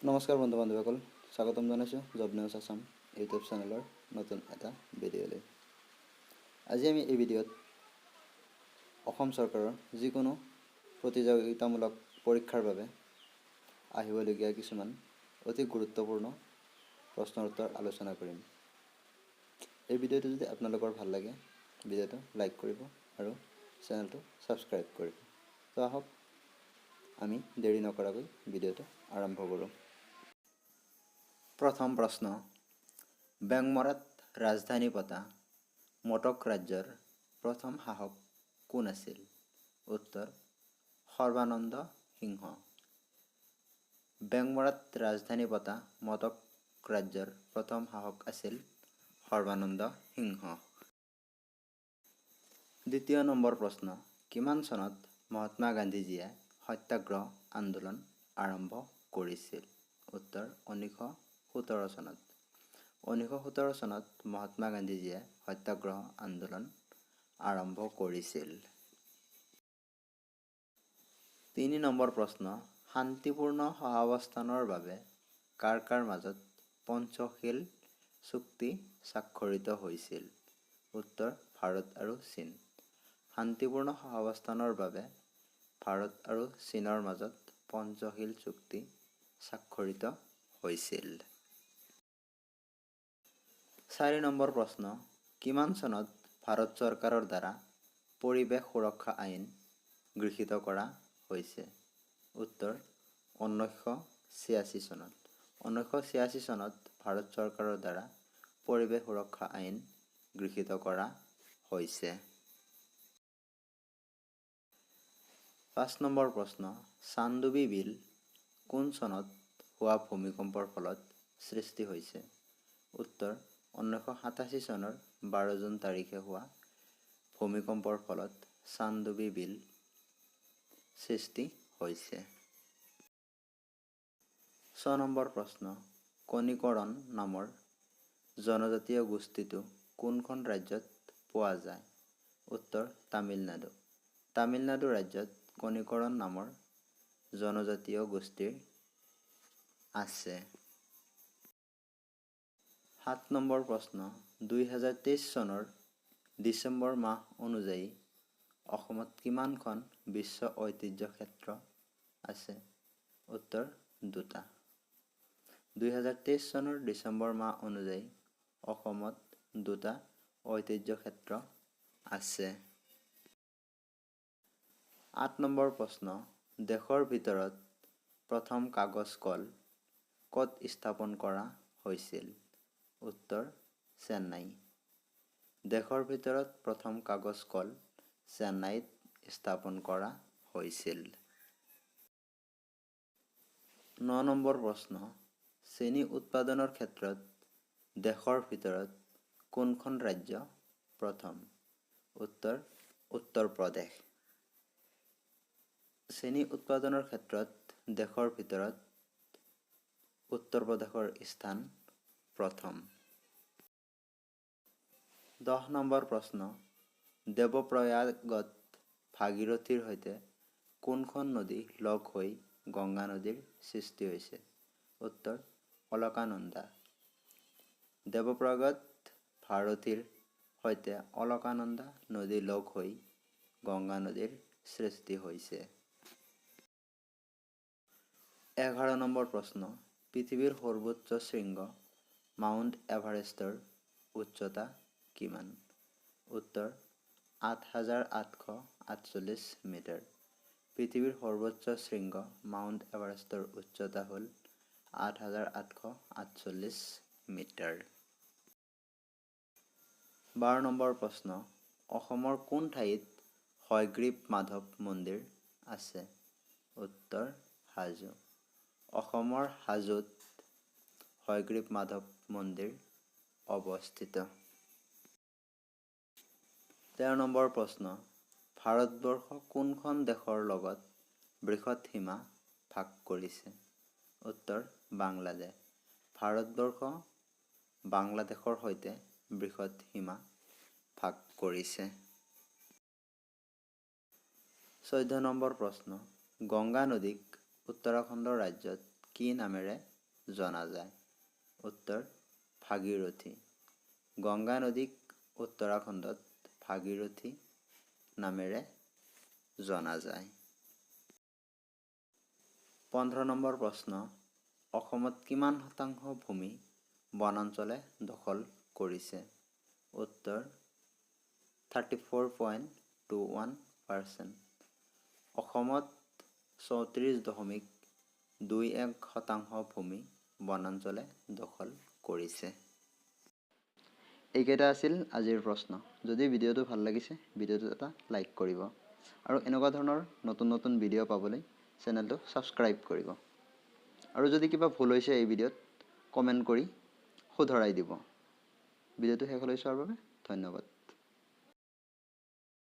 নমস্কাৰ বন্ধু বান্ধৱীসকল, স্বাগতম জনাইছোঁ জব নিউজ আছাম ইউটিউব চেনেলৰ নতুন এটা ভিডিঅ'লৈ। আজি আমি এই ভিডিঅ'ত অসম চৰকাৰৰ যিকোনো প্ৰতিযোগিতামূলক পৰীক্ষাৰ বাবে আহিবলগীয়া কিছুমান অতি গুৰুত্বপূৰ্ণ প্ৰশ্নৰ উত্তৰ আলোচনা কৰিম। এই ভিডিঅ'টো যদি আপোনালোকৰ ভাল লাগে, ভিডিঅ'টো লাইক কৰিব আৰু চেনেলটো ছাবস্ক্ৰাইব কৰিব। তো আহক আমি দেৰি নকৰাকৈ ভিডিঅ'টো আৰম্ভ কৰোঁ। প্ৰথম প্ৰশ্ন, বেংমৰাত ৰাজধানী পতা মটক ৰাজ্যৰ প্ৰথম শাসক কোন আছিল? উত্তৰ সৰ্বানন্দ সিংহ। বেংমৰাত ৰাজধানী পতা মটক ৰাজ্যৰ প্ৰথম শাসক আছিল সৰ্বানন্দ সিংহ। দ্বিতীয় নম্বৰ প্ৰশ্ন, কিমান চনত মহাত্মা গান্ধীজীয়ে সত্যাগ্ৰহ আন্দোলন আৰম্ভ কৰিছিল? উত্তৰ 1917 চনত। 1917 চনত মহাত্মা গান্ধীজীয়ে সত্যাগ্ৰহ আন্দোলন আৰম্ভ কৰিছিল। 3 নম্বৰ প্ৰশ্ন, শান্তিপূৰ্ণ সহাৱস্থানৰ বাবে কাৰ কাৰ মাজত পঞ্চশীল চুক্তি স্বাক্ষৰিত হৈছিল? উত্তৰ ভাৰত আৰু চীন। শান্তিপূৰ্ণ সহাৱস্থানৰ বাবে ভাৰত আৰু চীনৰ মাজত পঞ্চশীল চুক্তি স্বাক্ষৰিত হৈছিল। 4 নম্বৰ প্ৰশ্ন, কিমান চনত ভাৰত চৰকাৰৰ দ্বাৰা পৰিৱেশ সুৰক্ষা আইন গৃহীত কৰা হৈছে? উত্তৰ 1986 চনত। 1986 চনত ভাৰত চৰকাৰৰ দ্বাৰা পৰিৱেশ সুৰক্ষা আইন গৃহীত কৰা হৈছে। 5 নম্বৰ প্ৰশ্ন, চান্দুবি বিল কোন চনত হোৱা ভূমিকম্পৰ ফলত সৃষ্টি হৈছে? উত্তৰ 1987 চনৰ 12 জুন তাৰিখে হোৱা ভূমিকম্পৰ ফলত চান্দুবি বিল সৃষ্টি হৈছে। 6 নম্বৰ প্ৰশ্ন, কণিকৰণ নামৰ জনজাতীয় গোষ্ঠীটো কোনখন ৰাজ্যত পোৱা যায়? উত্তৰ তামিলনাডু। তামিলনাডু ৰাজ্যত কণিকৰণ নামৰ জনজাতীয় গোষ্ঠীৰ আছে। 7 নম্বৰ প্ৰশ্ন, 2023 চনৰ ডিচেম্বৰ মাহ অনুযায়ী অসমত কিমানখন বিশ্ব ঐতিহ্য ক্ষেত্ৰ আছে? উত্তৰ 2টা। 2023 চনৰ ডিচেম্বৰ মাহ অনুযায়ী অসমত 2টা ঐতিহ্য ক্ষেত্ৰ আছে। 8 নম্বৰ প্ৰশ্ন, দেশৰ ভিতৰত প্ৰথম কাগজ কল ক'ত স্থাপন কৰা হৈছিল? উত্তৰ চেন্নাই। দেশৰ ভিতৰত প্ৰথম কাগজ কল চেন্নাইত স্থাপন কৰা হৈছিল। 9 নম্বৰ প্ৰশ্ন, চেনি উৎপাদনৰ ক্ষেত্ৰত দেশৰ ভিতৰত কোনখন ৰাজ্য প্ৰথম? উত্তৰ উত্তৰ প্ৰদেশ। চেনি উৎপাদনৰ ক্ষেত্ৰত দেশৰ ভিতৰত উত্তৰ প্ৰদেশৰ স্থান প্ৰথম। 10 নম্বৰ প্ৰশ্ন, দেৱপ্ৰয়াগত ভাগীৰথীৰ সৈতে কোনখন নদী লগ হৈ গংগা নদীৰ সৃষ্টি হৈছে? উত্তৰ অলকানন্দা। দেৱপ্ৰয়াগত ভাৰতীৰ সৈতে অলকানন্দা নদী লগ হৈ গংগা নদীৰ সৃষ্টি হৈছে। 11 নম্বৰ প্ৰশ্ন, পৃথিৱীৰ সৰ্বোচ্চ শৃংগ মাউণ্ট এভাৰেষ্টৰ উচ্চতা কিমান? উত্তৰ 8,848 মিটাৰ। পৃথিৱীৰ সৰ্বোচ্চ শৃংগ মাউণ্ট এভাৰেষ্টৰ উচ্চতা হ'ল 8,848 মিটাৰ। 12 নম্বৰ প্ৰশ্ন, অসমৰ কোন ঠাইত হয়গ্ৰীৱ মাধৱ মন্দিৰ আছে? উত্তৰ হাজো। অসমৰ হাজোত হয়গ্ৰীৱ মাধৱ মন্দিৰ অৱস্থিত। 13 নম্বৰ প্ৰশ্ন, ভাৰতবৰ্ষ কোনখন দেশৰ লগত বৃহৎ সীমা ভাগ কৰিছে? উত্তৰ বাংলাদেশ। ভাৰতবৰ্ষ বাংলাদেশৰ সৈতে বৃহৎ সীমা ভাগ কৰিছে। 14 নম্বৰ প্ৰশ্ন, গংগা নদীক উত্তৰাখণ্ড ৰাজ্যত কি নামেৰে জনা যায়? উত্তৰ ভাগীৰথী। গংগা নদীক উত্তৰাখণ্ডত ভাগীৰথী নামেৰে জনা যায়। 15 নম্বৰ প্ৰশ্ন, অসমত কিমান শতাংশ ভূমি বনাঞ্চলে দখল কৰিছে? উত্তৰ 34.21%। অসমত 34.21% ভূমি বনাঞ্চলে দখল কৰিছে। এইকেইটা আছিল আজিৰ প্ৰশ্ন। যদি ভিডিঅ'টো ভাল লাগিছে, ভিডিঅ'টোত এটা লাইক কৰিব। আৰু এনেকুৱা ধৰণৰ নতুন নতুন ভিডিঅ' পাবলৈ চেনেলটো ছাবস্ক্ৰাইব কৰিব। আৰু যদি কিবা ভুল হৈছে এই ভিডিঅ'ত কমেণ্ট কৰি শুধৰাই দিব। ভিডিঅ'টো শেষলৈ চোৱাৰ বাবে ধন্যবাদ।